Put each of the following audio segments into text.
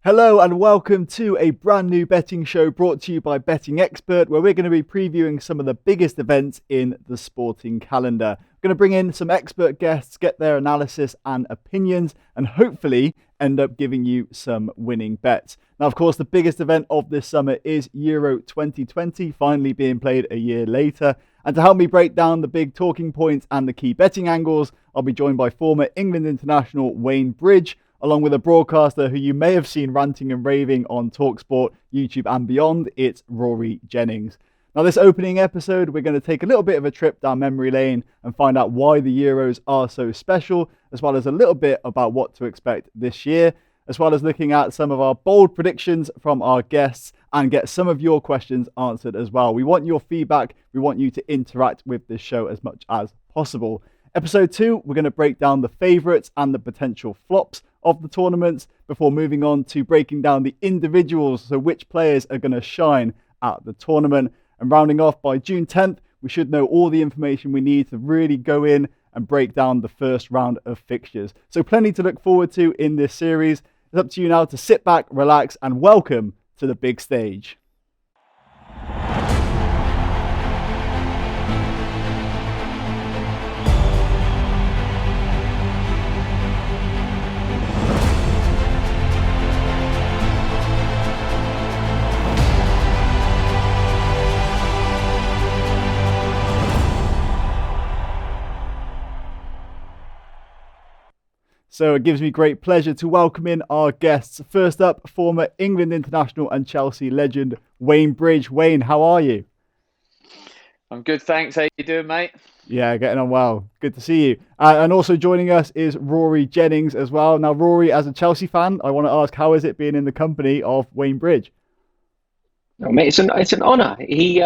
Hello and welcome to a brand new betting show brought to you by Betting Expert, where we're going to be previewing some of the biggest events in the sporting calendar. We're going to bring in some expert guests, get their analysis and opinions, and hopefully end up giving you some winning bets. Now, of course, the biggest event of this summer is Euro 2020, finally being played a year later. And to help me break down the big talking points and the key betting angles, I'll be joined by former England international Wayne Bridge, along with a broadcaster who you may have seen ranting and raving on TalkSport, YouTube and beyond. It's Rory Jennings. Now, this opening episode, we're going to take a little bit of a trip down memory lane and find out why the Euros are so special, as well as a little bit about what to expect this year, as well as looking at some of our bold predictions from our guests and get some of your questions answered as well. We want your feedback. We want you to interact with this show as much as possible. Episode 2, we're going to break down the favourites and the potential flops of the tournaments before moving on to breaking down the individuals, so which players are going to shine at the tournament. And rounding off by June 10th, we should know all the information we need to really go in and break down the first round of fixtures. So plenty to look forward to in this series. It's up to you now to sit back, relax, and welcome to the big stage. So it gives me great pleasure to welcome in our guests. First up, former England international and Chelsea legend, Wayne Bridge. Wayne, how are you? I'm good, thanks. How you doing, mate? Yeah, getting on well. Good to see you. And also joining us is Rory Jennings as well. Now, Rory, as a Chelsea fan, I want to ask, how is it being in the company of Wayne Bridge? Oh, mate, it's an honour. He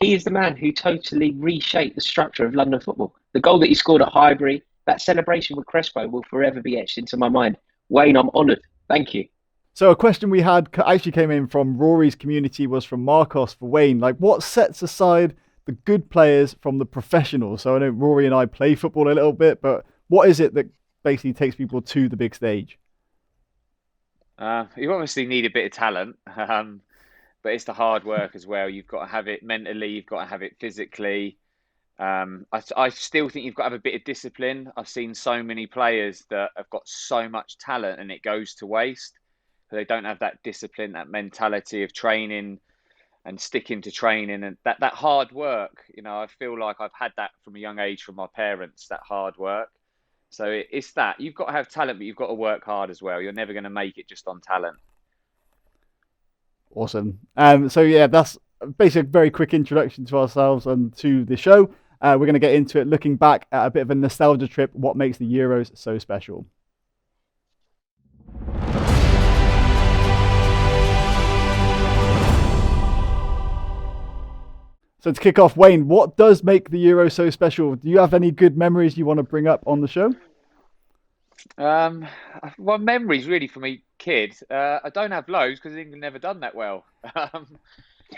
is the man who totally reshaped the structure of London football. The goal that he scored at Highbury, that celebration with Crespo will forever be etched into my mind. Wayne, I'm honoured. Thank you. So a question we had actually came in from Rory's community was from Marcos for Wayne. Like, what sets aside the good players from the professionals? So I know Rory and I play football a little bit, but what is it that basically takes people to the big stage? You obviously need a bit of talent, but it's the hard work as well. You've got to have it mentally, you've got to have it physically. I still think you've got to have a bit of discipline. I've seen so many players that have got so much talent and it goes to waste. They don't have that discipline, that mentality of training and sticking to training and that hard work. You know, I feel like I've had that from a young age from my parents, that hard work. So it's that. You've got to have talent, but you've got to work hard as well. You're never going to make it just on talent. Awesome. So yeah, that's basically a very quick introduction to ourselves and to the show. We're going to get into it, looking back at a bit of a nostalgia trip, what makes the Euros so special. So to kick off, Wayne, what does make the Euro so special? Do you have any good memories you want to bring up on the show? Well, memories really for me, kid. I don't have loads because England never done that well.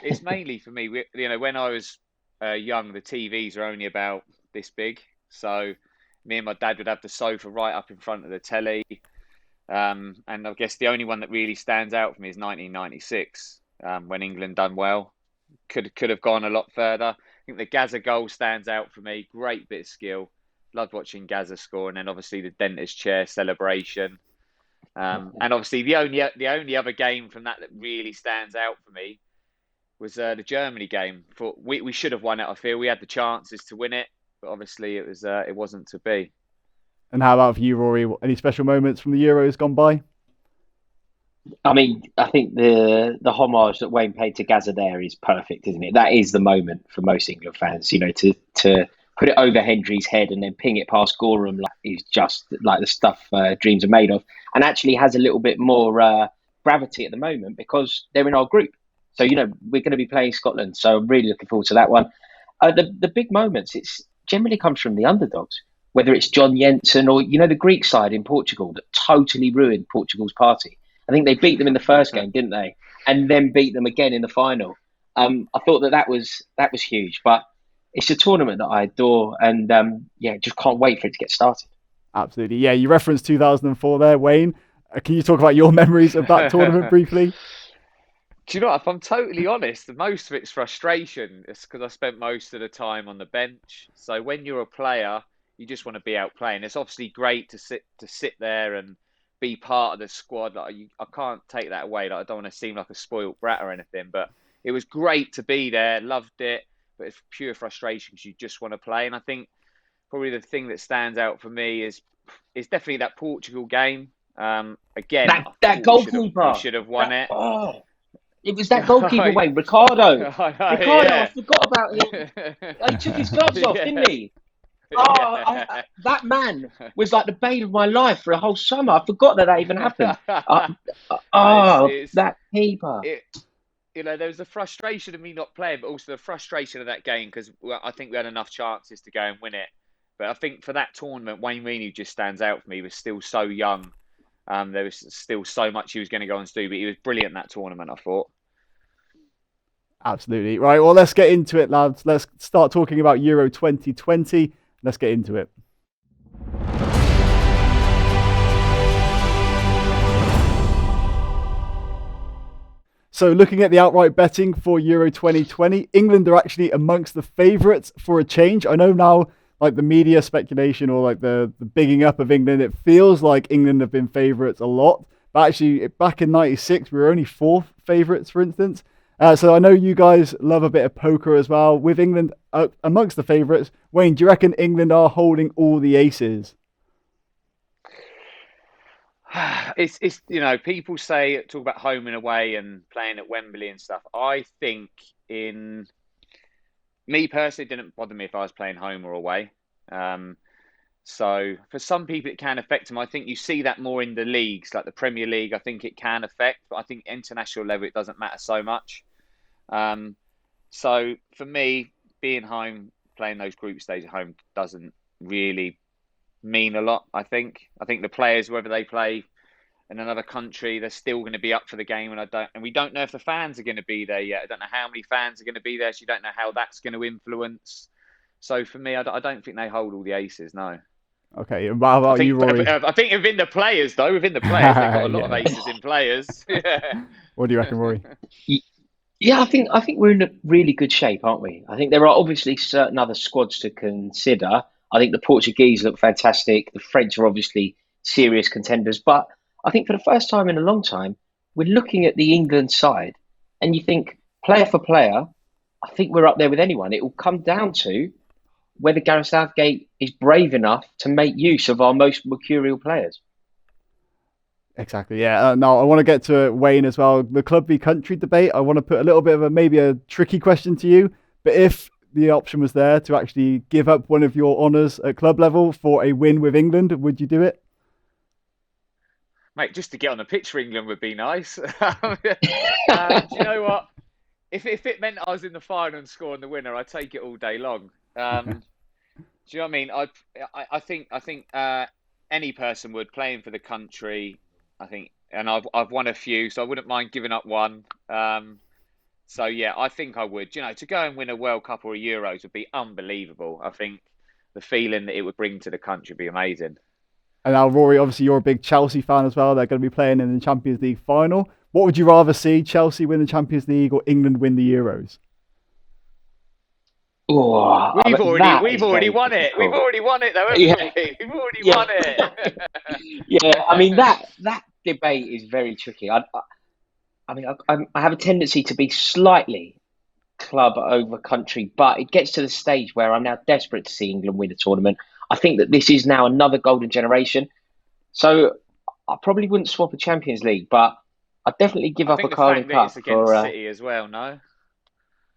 It's mainly for me, when I was young, the TVs are only about this big. So me and my dad would have the sofa right up in front of the telly. And I guess the only one that really stands out for me is 1996, when England done well. Could have gone a lot further. I think the Gaza goal stands out for me. Great bit of skill. Loved watching Gaza score, and then obviously the dentist chair celebration. And obviously the only other game from that really stands out for me was the Germany game. We should have won it. I feel we had the chances to win it, but obviously it wasn't to be. And how about for you, Rory? Any special moments from the Euros gone by? I mean, I think the homage that Wayne paid to Gaza there is perfect, isn't it? That is the moment for most England fans, to put it over Hendry's head and then ping it past Gorham is just like the stuff dreams are made of, and actually has a little bit more gravity at the moment because they're in our group. So, we're going to be playing Scotland. So I'm really looking forward to that one. The big moments, it's generally comes from the underdogs, whether it's John Jensen or, the Greek side in Portugal that totally ruined Portugal's party. I think they beat them in the first game, didn't they? And then beat them again in the final. I thought that was huge, but it's a tournament that I adore, and just can't wait for it to get started. Absolutely, yeah. You referenced 2004 there, Wayne. Can you talk about your memories of that tournament briefly? Do you know what? If I'm totally honest, most of it's frustration. It's because I spent most of the time on the bench. So when you're a player, you just want to be out playing. It's obviously great to sit there and be part of the squad. I can't take that away. Like, I don't want to seem like a spoilt brat or anything, but it was great to be there. Loved it, but it's pure frustration because you just want to play. And I think probably the thing that stands out for me is definitely that Portugal game. Again, I That thought goalkeeper, we should have won it. Oh, it was that goalkeeper, Wayne, Ricardo. Yeah. I forgot about him. He took his gloves off, didn't he? That man was like the bane of my life for a whole summer. I forgot that even happened. That keeper. There was the frustration of me not playing, but also the frustration of that game because I think we had enough chances to go and win it. But I think for that tournament, Wayne Rooney just stands out for me. He was still so young. There was still so much he was going to go and do, but he was brilliant in that tournament, I thought. Absolutely. Right, well, let's get into it, lads. Let's start talking about Euro 2020. Let's get into it. So looking at the outright betting for Euro 2020, England are actually amongst the favourites for a change. I know now, like the media speculation or like the bigging up of England, it feels like England have been favourites a lot. But actually, back in 96, we were only fourth favourites, for instance. So I know you guys love a bit of poker as well. With England amongst the favourites, Wayne, do you reckon England are holding all the aces? It's people talk about home and away and playing at Wembley and stuff. I think me personally, it didn't bother me if I was playing home or away. So for some people, it can affect them. I think you see that more in the leagues, like the Premier League. I think it can affect, but I think international level, it doesn't matter so much. So for me, being home, playing those group stages at home doesn't really mean a lot. I think the players, whether they play in another country, they're still going to be up for the game, and we don't know if the fans are going to be there yet. I don't know how many fans are going to be there, so you don't know how that's going to influence. So for me, I don't think they hold all the aces. No. Okay, and how about you, Rory? I think within the players, they've got a lot of aces in players. Yeah. What do you reckon, Rory? Yeah, I think we're in a really good shape, aren't we? I think there are obviously certain other squads to consider. I think the Portuguese look fantastic. The French are obviously serious contenders. But I think for the first time in a long time, we're looking at the England side and you think, player for player, I think we're up there with anyone. It will come down to whether Gareth Southgate is brave enough to make use of our most mercurial players. Exactly, yeah. Now, I want to get to Wayne as well. The club v country debate, I want to put a little bit of maybe a tricky question to you. But if the option was there to actually give up one of your honours at club level for a win with England, would you do it? Mate, just to get on the pitch for England would be nice. Do you know what? If it meant I was in the final and scoring the winner, I'd take it all day long. Do you know what I mean? I think any person would, playing for the country. I think, and I've won a few, so I wouldn't mind giving up one. So yeah, I think I would. To go and win a World Cup or a Euros would be unbelievable. I think the feeling that it would bring to the country would be amazing. And now, Rory, obviously you're a big Chelsea fan as well. They're going to be playing in the Champions League final. What would you rather see, Chelsea win the Champions League or England win the Euros? Oh, we've already won it. We've already won it, though, haven't we? We've already won it. Yeah, I mean that debate is very tricky. I have a tendency to be slightly club over country, but it gets to the stage where I'm now desperate to see England win a tournament. I think that this is now another golden generation. So I probably wouldn't swap a Champions League, but I'd definitely give up a Carling Cup for City as well. No.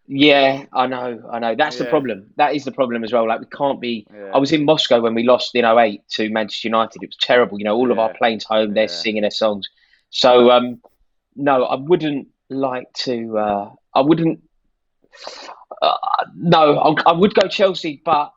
Yeah, I know. That's the problem. That is the problem as well. Like, we can't be. Yeah. I was in Moscow when we lost in 2008 to Manchester United. It was terrible. All of our planes home, they're singing their songs. So no, I wouldn't like to. I wouldn't. No, I would go Chelsea, but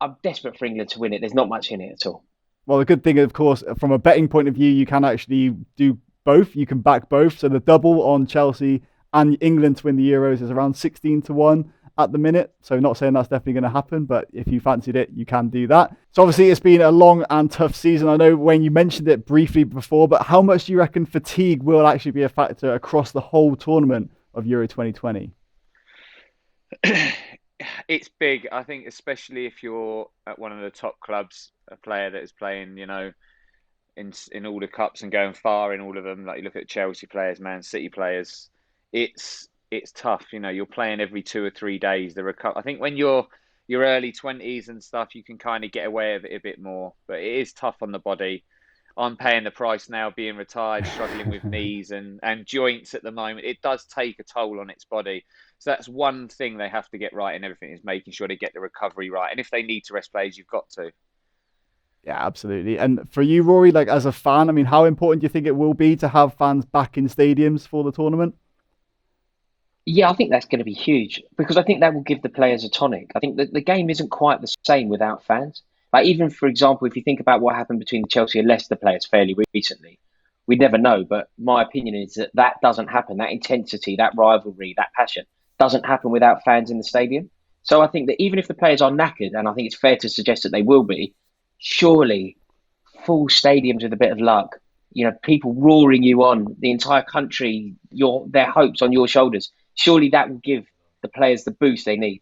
I'm desperate for England to win it. There's not much in it at all. Well, the good thing, of course, from a betting point of view, you can actually do both. You can back both. So the double on Chelsea and England to win the Euros is around 16-1. at the minute. So not saying that's definitely going to happen, but if you fancied it, you can do that. So obviously it's been a long and tough season. I know Wayne, you mentioned it briefly before, but how much do you reckon fatigue will actually be a factor across the whole tournament of Euro 2020? It's big, I think, especially if you're at one of the top clubs, a player that is playing, in all the cups and going far in all of them. Like you look at Chelsea players, Man City players, it's tough. You're playing every 2 or 3 days. I think when you're your early 20s and stuff, you can kind of get away with it a bit more, but it is tough on the body. I'm paying the price now, being retired, struggling with knees and joints at the moment. It does take a toll on its body. So that's one thing they have to get right in everything, is making sure they get the recovery right. And if they need to rest players, you've got to. Yeah, absolutely. And for you, Rory, like as a fan, I mean, how important do you think it will be to have fans back in stadiums for the tournament? Yeah, I think that's going to be huge because I think that will give the players a tonic. I think that the game isn't quite the same without fans. Like even for example, if you think about what happened between the Chelsea and Leicester players fairly recently, we never know. But my opinion is that that doesn't happen. That intensity, that rivalry, that passion doesn't happen without fans in the stadium. So I think that even if the players are knackered, and I think it's fair to suggest that they will be, surely full stadiums with a bit of luck, people roaring you on, the entire country, their hopes on your shoulders. Surely that will give the players the boost they need.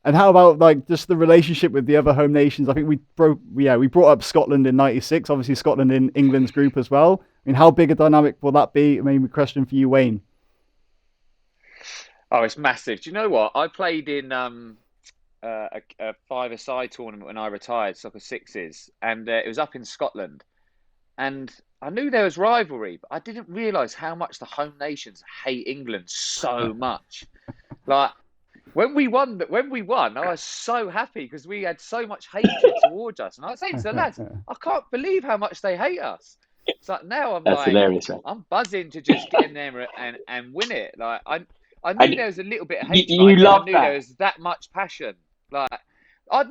And how about like just the relationship with the other home nations? I think we brought up Scotland in '96. Obviously, Scotland in England's group as well. I mean, how big a dynamic will that be? Maybe a question for you, Wayne. Oh, it's massive. Do you know what? I played in a five-a-side tournament when I retired, soccer sixes, and it was up in Scotland. And I knew there was rivalry, but I didn't realise how much the home nations hate England so much. Like when we won, I was so happy because we had so much hatred towards us. And I was saying to the lads, I can't believe how much they hate us. So now That's hilarious, man. I'm buzzing to just get in there and win it. Like I knew there was a little bit of hate. You love I knew that. there was that much passion. Like I've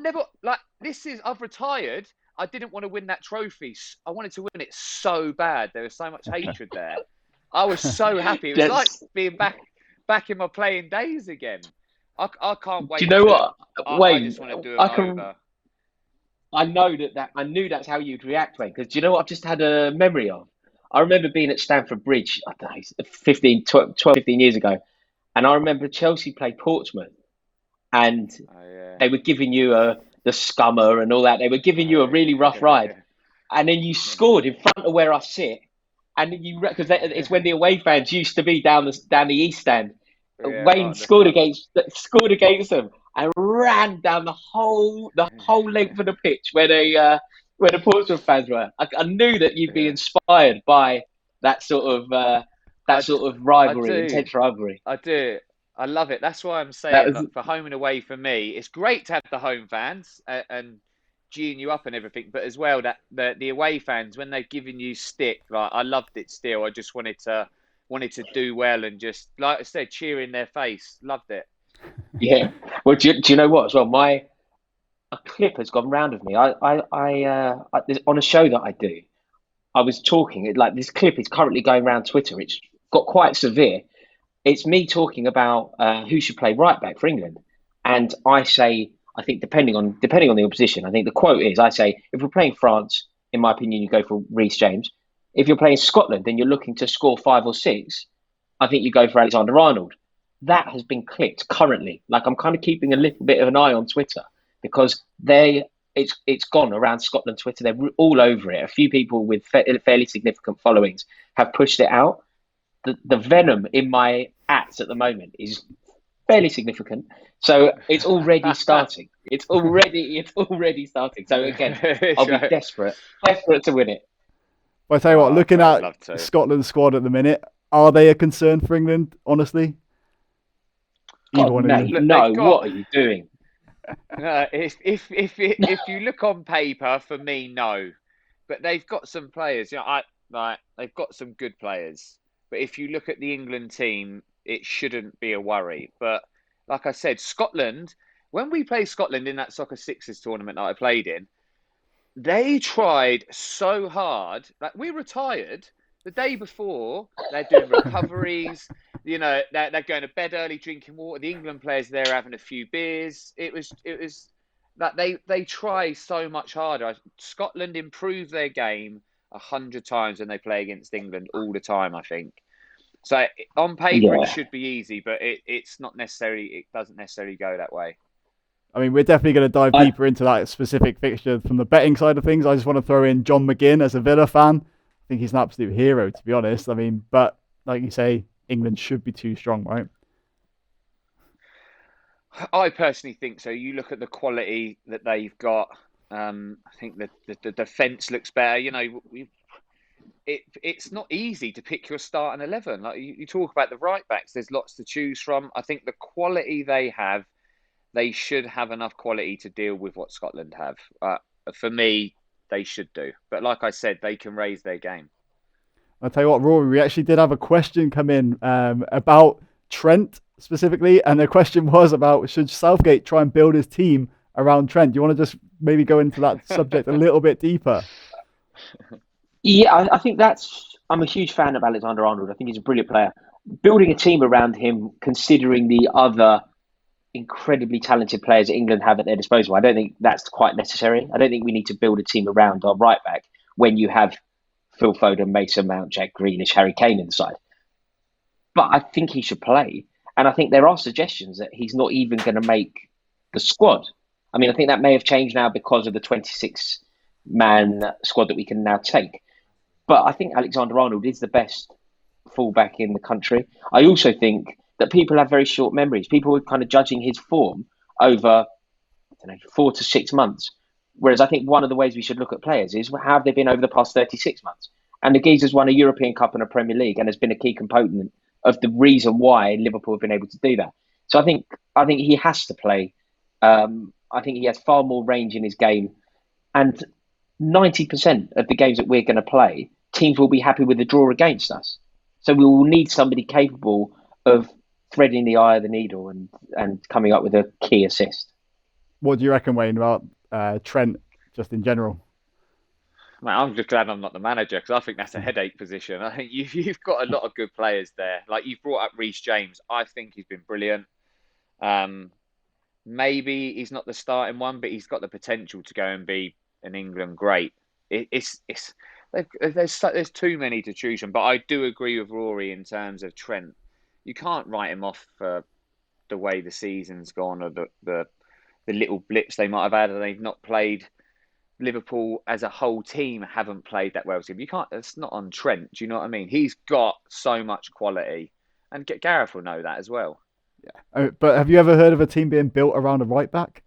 retired. I didn't want to win that trophy. I wanted to win it so bad. There was so much hatred there. I was so happy. It was like being back in my playing days again. I can't wait. Do you know what? Wayne, I just want to do it over. I knew that's how you'd react, Wayne, because do you know what I've just had a memory of? I remember being at Stamford Bridge, I don't know, 12, 15 years ago, and I remember Chelsea played Portsmouth, and they were giving you the scummer and all that. They were giving you a really rough ride. And then you scored in front of where I sit. And because it's when the away fans used to be down the East Stand. Wayne scored against them and ran down the whole length of the pitch where the Portsmouth fans were. I knew that you'd be inspired by that sort of rivalry, intense rivalry. I do. I love it. That's why I'm saying for home and away for me, it's great to have the home fans and geeing you up and everything, but as well that the away fans, when they've given you stick, like I loved it still. I just wanted to do well and just, like I said, cheer in their face. Loved it. Yeah. Well, do you know what as well? A clip has gone round of me. I on a show that I do, I was talking, like this clip is currently going around Twitter. It's got quite severe. It's me talking about who should play right back for England, and I say, I think depending on the opposition, I think the quote is, I say, if we're playing France, in my opinion, you go for Reece James. If you're playing Scotland and you're looking to score 5 or 6, I think you go for Alexander-Arnold. That has been clipped currently. Like I'm kind of keeping a little bit of an eye on Twitter because it's gone around Scotland Twitter. They're all over it. A few people with fairly significant followings have pushed it out. The venom in my ats at the moment is fairly significant. So it's already starting. It's already starting. So again, I'll be desperate to win it. But I tell you what, looking at Scotland's squad at the minute, are they a concern for England, honestly? God, no, what are you doing? If you look on paper, for me, no. But they've got some players. They've got some good players. But if you look at the England team, it shouldn't be a worry. But like I said, Scotland, when we played Scotland in that Soccer Sixes tournament that I played in, they tried so hard. Like we retired the day before, they're doing recoveries. You know, they're going to bed early, drinking water. The England players there having a few beers. It was that they try so much harder. Scotland improve their game 100 times when they play against England all the time, I think. So on paper it should be easy, but it's not necessarily. It doesn't necessarily go that way. I mean, we're definitely going to dive deeper into that specific fixture from the betting side of things. I just want to throw in John McGinn as a Villa fan. I think he's an absolute hero, to be honest. I mean, but like you say, England should be too strong, right? I personally think so. You look at the quality that they've got. I think the defence looks better. You know, it's not easy to pick your starting 11. Like you talk about the right backs, there's lots to choose from. I think the quality they have, they should have enough quality to deal with what Scotland have. For me, they should do. But like I said, they can raise their game. I'll tell you what, Rory, we actually did have a question come in about Trent specifically. And the question was about, should Southgate try and build his team around Trent? Do you want to just maybe go into that subject a little bit deeper? Yeah, I think I'm a huge fan of Alexander Arnold. I think he's a brilliant player. Building a team around him, considering the other incredibly talented players England have at their disposal, I don't think that's quite necessary. I don't think we need to build a team around our right back when you have Phil Foden, Mason Mount, Jack Grealish, Harry Kane inside. But I think he should play. And I think there are suggestions that he's not even going to make the squad. I mean, I think that may have changed now because of the 26-man squad that we can now take. But I think Alexander Arnold is the best fullback in the country. I also think that people have very short memories. People are kind of judging his form over 4 to 6 months. Whereas I think one of the ways we should look at players is how have they been over the past 36 months? And the geezer's won a European Cup and a Premier League and has been a key component of the reason why Liverpool have been able to do that. So I think he has to play. I think he has far more range in his game. And 90% of the games that we're going to play, teams will be happy with the draw against us. So we will need somebody capable of threading the eye of the needle and coming up with a key assist. What do you reckon, Wayne, about Trent just in general? Man, I'm just glad I'm not the manager because I think that's a headache position. I think you've got a lot of good players there. Like you've brought up Reece James. I think he's been brilliant. Maybe he's not the starting one, but he's got the potential to go and be an England great. There's too many to choose from. But I do agree with Rory in terms of Trent. You can't write him off for the way the season's gone or the little blips they might have had and they've not played. Liverpool as a whole team haven't played that well. So you can't. It's not on Trent. Do you know what I mean? He's got so much quality, and Gareth will know that as well. Yeah, but have you ever heard of a team being built around a right back?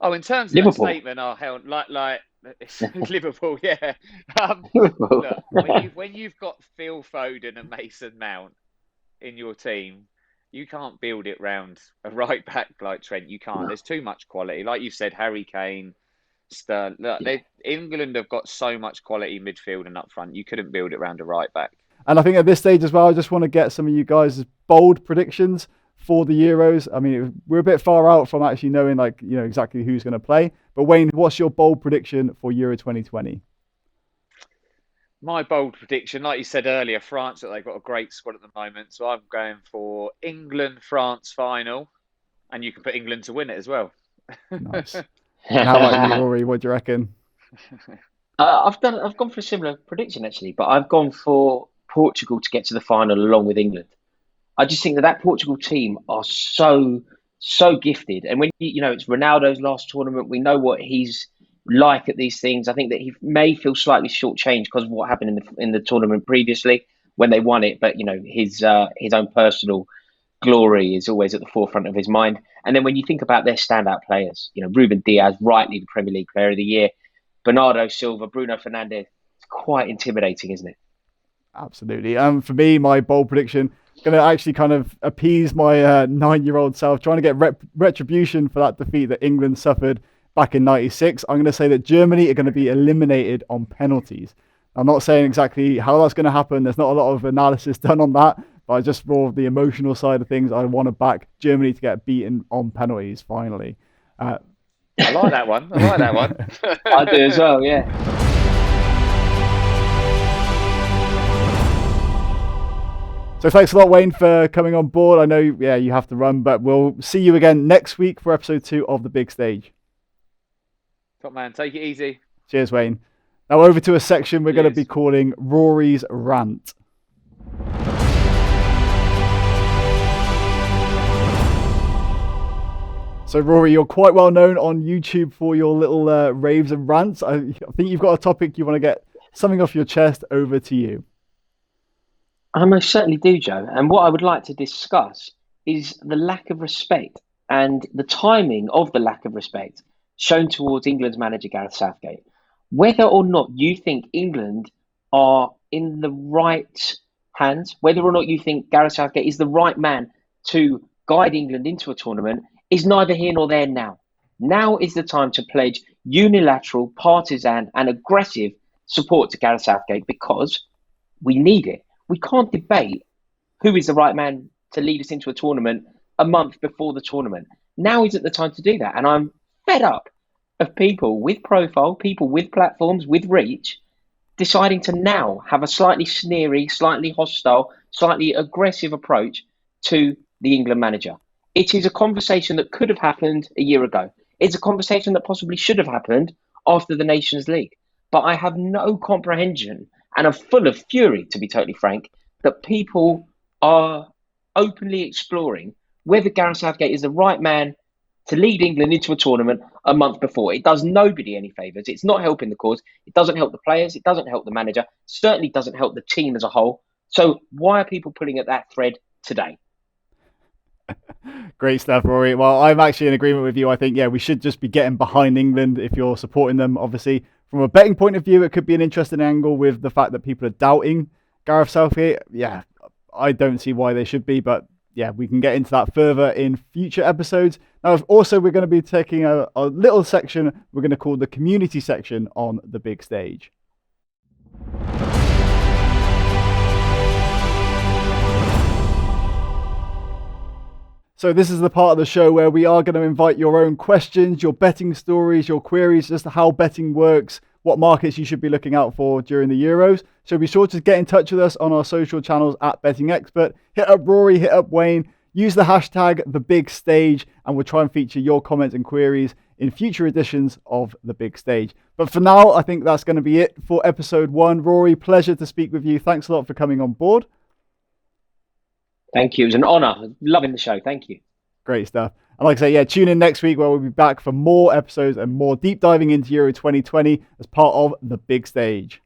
Oh, in terms of Liverpool. that statement, hell, like it's Liverpool, yeah. Liverpool. Look, when you've got Phil Foden and Mason Mount in your team, you can't build it round a right back like Trent. You can't. No. There's too much quality. Like you said, Harry Kane. Sterling. Look, England have got so much quality midfield and up front. You couldn't build it around a right back. And I think at this stage as well, I just want to get some of you guys' bold predictions for the Euros. I mean, we're a bit far out from actually knowing exactly who's going to play. But Wayne, what's your bold prediction for Euro 2020? My bold prediction, like you said earlier, France, they've got a great squad at the moment. So I'm going for England-France final. And you can put England to win it as well. Nice. How about you, Rory? What do you reckon? I've gone for a similar prediction actually, but I've gone for Portugal to get to the final along with England. I just think that Portugal team are so gifted, and when it's Ronaldo's last tournament, we know what he's like at these things. I think that he may feel slightly shortchanged because of what happened in the tournament previously when they won it, but his own personal glory is always at the forefront of his mind. And then when you think about their standout players, Ruben Diaz, rightly the Premier League Player of the Year, Bernardo Silva, Bruno Fernandes, it's quite intimidating, isn't it? Absolutely. For me, my bold prediction, going to actually kind of appease my 9-year-old self, trying to get retribution for that defeat that England suffered back in '96. I'm going to say that Germany are going to be eliminated on penalties. I'm not saying exactly how that's going to happen. There's not a lot of analysis done on that. But just for the emotional side of things, I want to back Germany to get beaten on penalties, finally. I like that one. I do as well, yeah. So thanks a lot, Wayne, for coming on board. I know, you have to run, but we'll see you again next week for episode 2 of The Big Stage. Top man, take it easy. Cheers, Wayne. Now over to a section we're going to Cheers. be calling Rory's Rant. So, Rory, you're quite well known on YouTube for your little raves and rants. I think you've got a topic you want to get something off your chest. Over to you. I most certainly do, Joe. And what I would like to discuss is the lack of respect and the timing of the lack of respect shown towards England's manager, Gareth Southgate. Whether or not you think England are in the right hands, whether or not you think Gareth Southgate is the right man to guide England into a tournament, is neither here nor there now. Now is the time to pledge unilateral, partisan and aggressive support to Gareth Southgate because we need it. We can't debate who is the right man to lead us into a tournament a month before the tournament. Now isn't the time to do that. And I'm fed up of people with profile, people with platforms, with reach, deciding to now have a slightly sneery, slightly hostile, slightly aggressive approach to the England manager. It is a conversation that could have happened a year ago. It's a conversation that possibly should have happened after the Nations League. But I have no comprehension and I'm full of fury, to be totally frank, that people are openly exploring whether Gareth Southgate is the right man to lead England into a tournament a month before. It does nobody any favours. It's not helping the cause. It doesn't help the players. It doesn't help the manager. Certainly doesn't help the team as a whole. So why are people pulling at that thread today? Great stuff, Rory. Well, I'm actually in agreement with you. I think, we should just be getting behind England if you're supporting them. Obviously, from a betting point of view, it could be an interesting angle with the fact that people are doubting Gareth Southgate. Yeah, I don't see why they should be, but we can get into that further in future episodes. Now, also, we're going to be taking a little section we're going to call the community section on The Big Stage. So this is the part of the show where we are going to invite your own questions, your betting stories, your queries, just how betting works, what markets you should be looking out for during the Euros. So be sure to get in touch with us on our social channels at bettingexpert. Hit up Rory, hit up Wayne, use the hashtag #TheBigStage, and we'll try and feature your comments and queries in future editions of The Big Stage. But for now, I think that's going to be it for episode 1. Rory, pleasure to speak with you. Thanks a lot for coming on board. Thank you. It was an honour. Loving the show. Thank you. Great stuff. And like I say, tune in next week where we'll be back for more episodes and more deep diving into Euro 2020 as part of The Big Stage.